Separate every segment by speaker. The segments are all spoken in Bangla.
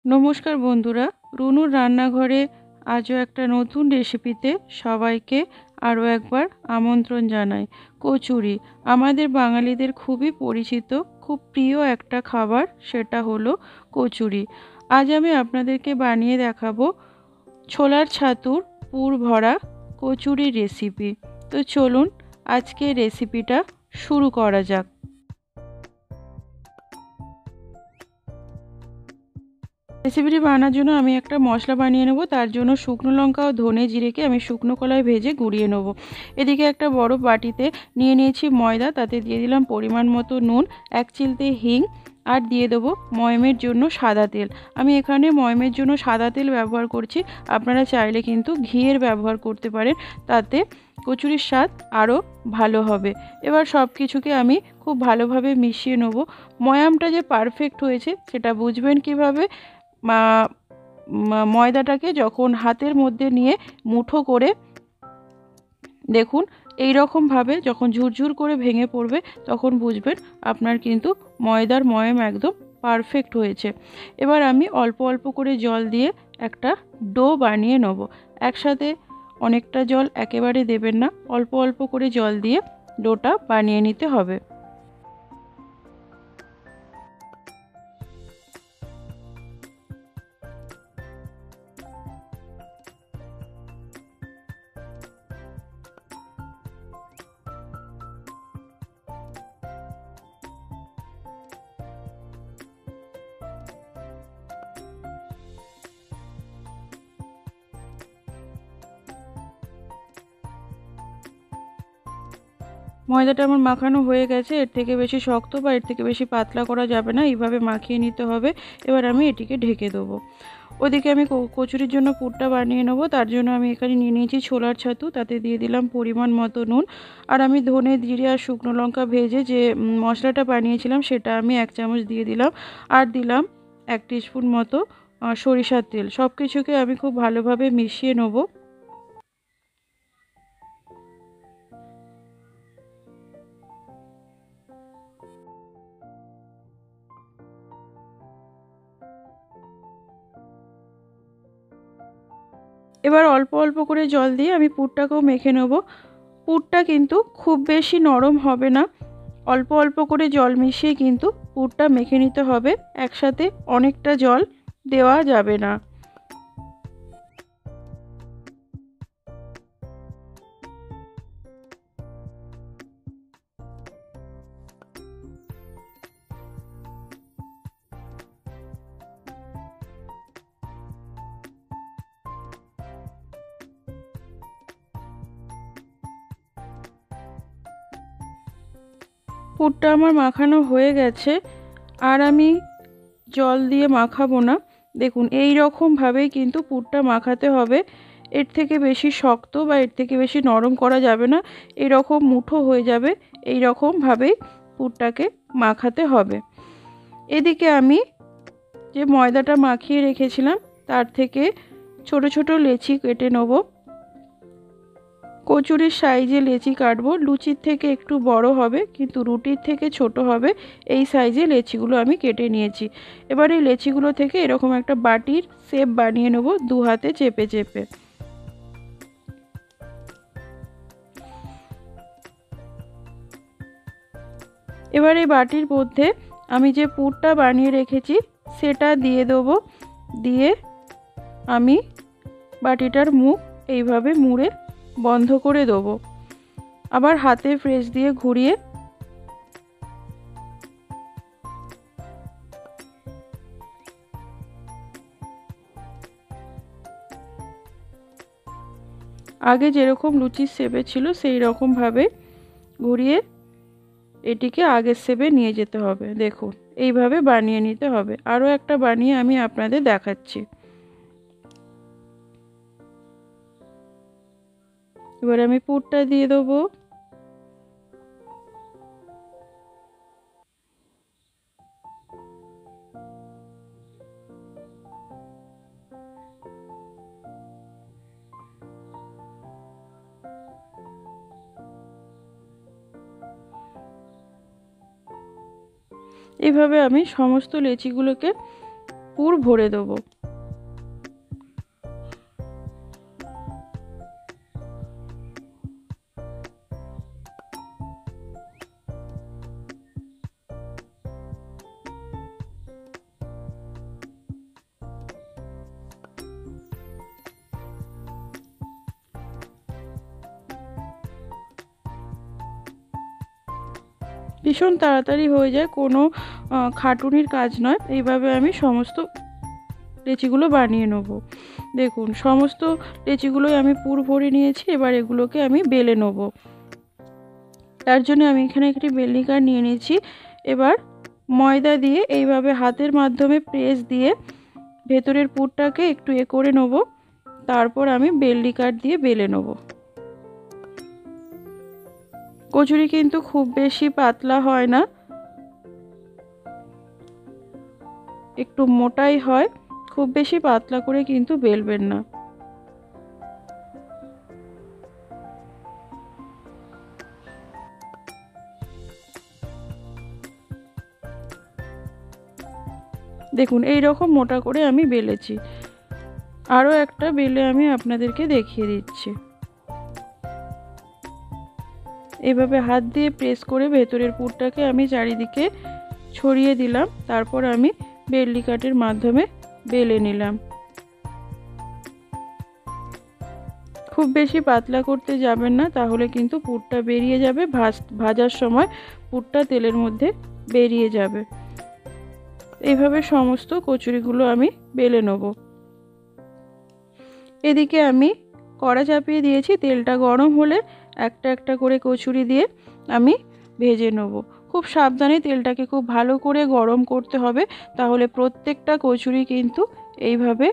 Speaker 1: নমস্কার বন্ধুরা, রুনুর রান্নাঘরে আজও একটা নতুন রেসিপিতে সবাইকে আরও একবার আমন্ত্রণ জানাই। কচুরি আমাদের বাঙালিদের খুবই পরিচিত, খুব প্রিয় একটা খাবার, সেটা হলো কচুরি। আজ আমি আপনাদেরকে বানিয়ে দেখাবো ছোলার ছাতুর পুর ভরা কচুরির রেসিপি। তো চলুন আজকে রেসিপিটা শুরু করা যাক। রেসিপিটি বানানোর জন্য আমি একটা মশলা বানিয়ে নেব। তার জন্য শুকনো লঙ্কা ও ধনে জিরেকে আমি শুকনো কলায় ভেজে গুঁড়িয়ে নেব। এদিকে একটা বড় বাটিতে নিয়ে নিয়েছি ময়দা, তাতে দিয়ে দিলাম পরিমাণ মতো নুন, 1 চিলতে হিং, আর দিয়ে দেবো ময়মের জন্য সাদা তেল। আমি এখানে ময়মের জন্য সাদা তেল ব্যবহার করছি, আপনারা চাইলে কিন্তু ঘিয়ের ব্যবহার করতে পারেন, তাতে কচুরির স্বাদ আরও ভালো হবে। এবার সব কিছুকে আমি খুব ভালোভাবে মিশিয়ে নেব। ময়ামটা যে পারফেক্ট হয়েছে সেটা বুঝবেন কিভাবে? ময়দাটাকে যখন হাতের মধ্যে নিয়ে মুঠো করে দেখুন, এই রকমভাবে যখন ঝুরঝুর করে ভেঙে পড়বে তখন বুঝবেন আপনার কিন্তু ময়দার ময়াম একদম পারফেক্ট হয়েছে। এবার আমি অল্প অল্প করে জল দিয়ে একটা ডো বানিয়ে নেব। একসাথে অনেকটা জল একেবারে দেবেন না, অল্প অল্প করে জল দিয়ে ডোটা বানিয়ে নিতে হবে। ময়দাটা আমার মাখানো হয়ে গেছে। এর থেকে বেশি শক্ত বা এর থেকে বেশি পাতলা করা যাবে না, এইভাবে মাখিয়ে নিতে হবে। এবার আমি এটিকে ঢেকে দেবো। ওদিকে আমি কচুরির জন্য পুরটা বানিয়ে নেবো। তার জন্য আমি এখানে নিয়ে নিয়েছি ছোলার ছাতু, তাতে দিয়ে দিলাম পরিমাণ মতো নুন, আর আমি ধনে জিরে আর শুকনো লঙ্কা ভেজে যে মশলাটা বানিয়েছিলাম সেটা আমি 1 চামচ দিয়ে দিলাম, আর দিলাম 1 টিস্পুন মতো সরিষার তেল। সব কিছুকে আমি খুব ভালোভাবে মিশিয়ে নেবো। এবার অল্প অল্প করে জল দিয়ে আমি পুরটাকেও মেখে নেব। পুরটা কিন্তু খুব বেশি নরম হবে না, অল্প অল্প করে জল মিশিয়ে কিন্তু পুরটা মেখে নিতে হবে, একসাথে অনেকটা জল দেওয়া যাবে না। পুরটা আমার মাখানো হয়ে গেছে, আর আমি জল দিয়ে মাখাবো না। দেখুন, এই রকমভাবেই কিন্তু পুরটা মাখাতে হবে, এর থেকে বেশি শক্ত বা এর থেকে বেশি নরম করা যাবে না। এই রকম মুঠো হয়ে যাবে, এই রকমভাবেই পুরটাকে মাখাতে হবে। এদিকে আমি যে ময়দাটা মাখিয়ে রেখেছিলাম তার থেকে ছোট ছোট লেচি কেটে নেব। কচুরির সাইজে লেচি কাটবো, লুচির থেকে একটু বড় হবে কিন্তু রুটির থেকে ছোট হবে, এই সাইজে লেচিগুলো আমি কেটে নিয়েছি। এবার এই লেচিগুলো থেকে এরকম একটা বাটির শেপ বানিয়ে নেব দু হাতে চেপে চেপে। এবার এই বাটির মধ্যে আমি যে পুরটা বানিয়ে রেখেছি সেটা দিয়ে দেবো, দিয়ে আমি বাটিটার মুখ এইভাবে মুড়ে বন্ধ করে দেবো। আবার হাতে প্রেস দিয়ে ঘুরিয়ে আগে যেরকম লুচির শেপে ছিল সেই রকমভাবে ঘুরিয়ে এটিকে আগের শেপে নিয়ে যেতে হবে। দেখুন, এইভাবে বানিয়ে নিতে হবে। আরও একটা বানিয়ে আমি আপনাদের দেখাচ্ছি। এবার আমি পুরটা দিয়ে দেবো। এইভাবে আমি সমস্ত লেচিগুলোকে পুর ভরে দেবো। ভীষণ তাড়াতাড়ি হয়ে যায়, কোনো খাটুনির কাজ নয়। এইভাবে আমি সমস্ত লেচিগুলো বানিয়ে নেব। দেখুন সমস্ত লেচিগুলোই আমি পুর ভরে নিয়েছি। এবার এগুলোকে আমি বেলে নেব। তার জন্য আমি এখানে একটি বেলনিকার নিয়ে নিয়েছি। এবার ময়দা দিয়ে এইভাবে হাতের মাধ্যমে প্রেস দিয়ে ভেতরের পুরটাকে একটু করে নেব। তারপর আমি বেলনিকার দিয়ে বেলে নেব। কচুরি কিন্তু খুব বেশি পাতলা হয় না, একটু মোটাই হয়, খুব বেশি পাতলা করে কিন্তু বেলবেন না। দেখুন এই রকম মোটা করে আমি বেলেছি। আরও একটা বেলে আমি আপনাদেরকে দেখিয়ে দিচ্ছি। এভাবে হাত দিয়ে প্রেস করে ভেতরের পুরটাকে আমি চারিদিকে ছড়িয়ে দিলাম। তারপর আমি বেলনি কাঠের মাধ্যমে বেলে নিলাম। খুব বেশি পাতলা করতে যাবেন না, তাহলে কিন্তু পুরটা বেরিয়ে যাবে, ভাজার সময় পুরটা তেলের মধ্যে বেরিয়ে যাবে। এইভাবে সমস্ত কচুরিগুলো আমি বেলে নেব। এদিকে আমি কড়া চাপিয়ে দিয়েছি। তেলটা গরম হলে একটা একটা করে কচুরি দিয়ে আমি ভেজে নেব। খুব সাবধানে তেলটাকে খুব ভালো করে গরম করতে হবে, তাহলে প্রত্যেকটা কচুরি কিন্তু এইভাবে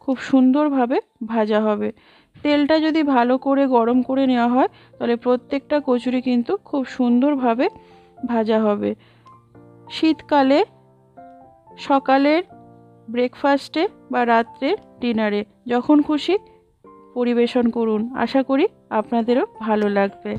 Speaker 1: খুব সুন্দরভাবে ভাজা হবে। তেলটা যদি ভালো করে গরম করে নেওয়া হয়, তাহলে প্রত্যেকটা কচুরি কিন্তু খুব সুন্দরভাবে ভাজা হবে। শীতকালে সকালের ব্রেকফাস্টে বা রাত্রের ডিনারে যখন খুশি পরিবেশন করুন। আশা করি আপনাদেরও ভালো লাগবে।